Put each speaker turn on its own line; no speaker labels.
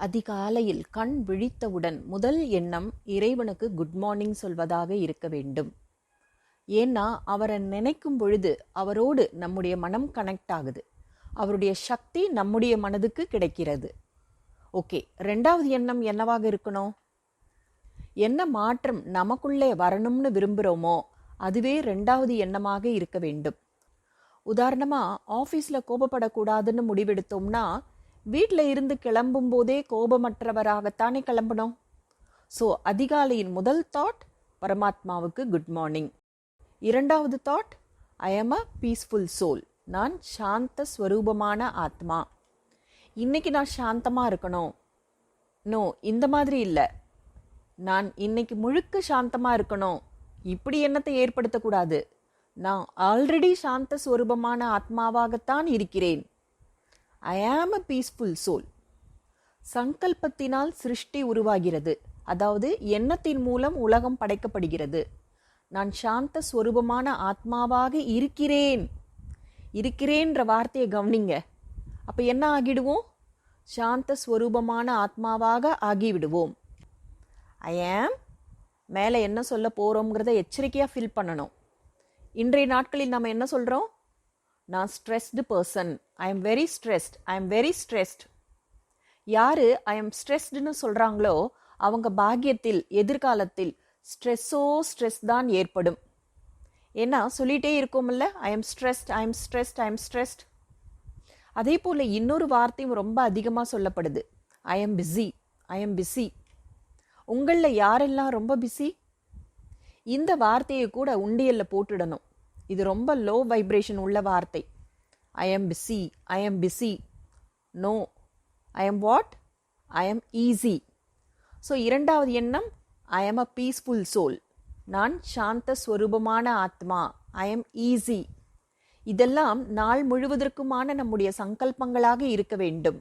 அதிகாலையில் கண் விழித்தவுடன் முதல் எண்ணம் இறைவனுக்கு குட் மார்னிங் சொல்வதாக இருக்க வேண்டும். ஏன்னா அவரை நினைக்கும் பொழுது அவரோடு நம்முடைய மனம் கனெக்ட் ஆகுது. அவருடைய சக்தி நம்முடைய மனதுக்கு கிடைக்கிறது. ஓகே, ரெண்டாவது எண்ணம் என்னவாக இருக்கணும்? என்ன மாற்றம் நமக்குள்ளே வரணும்னு விரும்புகிறோமோ அதுவே ரெண்டாவது எண்ணமாக இருக்க வேண்டும். உதாரணமாக ஆஃபீஸில் கோபப்படக்கூடாதுன்னு முடிவெடுத்தோம்னா வீட்டில் இருந்து கிளம்பும் போதே கோபமற்றவராகத்தானே கிளம்பணும். ஸோ அதிகாலையின் முதல் தாட் பரமாத்மாவுக்கு குட் மார்னிங். இரண்டாவது thought, I am a peaceful soul. நான் சாந்த ஸ்வரூபமான ஆத்மா. இன்னைக்கு நான் சாந்தமாக இருக்கணும். நோ, இந்த மாதிரி இல்லை. நான் இன்னைக்கு முழுக்க சாந்தமாக இருக்கணும். இப்படி எண்ணத்தை ஏற்படுத்தக்கூடாது. நான் ஆல்ரெடி சாந்த ஸ்வரூபமான ஆத்மாவாகத்தான் இருக்கிறேன். ஐ ஆம் அ பீஸ்ஃபுல் சோல். சங்கல்பத்தினால் சிருஷ்டி உருவாகிறது. அதாவது எண்ணத்தின் மூலம் உலகம் படைக்கப்படுகிறது. நான் சாந்த ஸ்வரூபமான ஆத்மாவாக இருக்கிறேன். இருக்கிறேன்ற வார்த்தையை கவனிங்க. அப்போ என்ன ஆகிடுவோம்? சாந்த ஸ்வரூபமான ஆத்மாவாக ஆகிவிடுவோம். ஐ ஆம் மேலே என்ன சொல்ல போகிறோங்கிறத எச்சரிக்கையாக ஃபீல் பண்ணணும். இன்றைய நாட்களில் நம்ம என்ன சொல்கிறோம்? நான் stressed person. I am very stressed. I am very stressed. யார் ஐ எம் ஸ்ட்ரெஸ்டுன்னு சொல்கிறாங்களோ அவங்க பாக்கியத்தில் எதிர்காலத்தில் ஸ்ட்ரெஸ் தான் ஏற்படும். ஏன்னா சொல்லிகிட்டே இருக்கோம்ல, I am stressed, I am stressed, I am stressed. அதே போல் இன்னொரு வார்த்தையும் ரொம்ப அதிகமாக சொல்லப்படுது, ஐ am busy, I am busy. உங்களில் யாரெல்லாம் ரொம்ப பிஸி? இந்த வார்த்தையை கூட உண்டியலில் போட்டுடணும். இது ரொம்ப லோ வைப்ரேஷன் உள்ள வார்த்தை. I am busy, I am busy. No, I am what? I am easy. So இரண்டாவது எண்ணம், I am a peaceful soul. நான் சாந்த ஸ்வரூபமான ஆத்மா. I am easy. இதெல்லாம் நாள் முழுவதற்குமான நம்முடைய சங்கல்பங்களாக இருக்க வேண்டும்.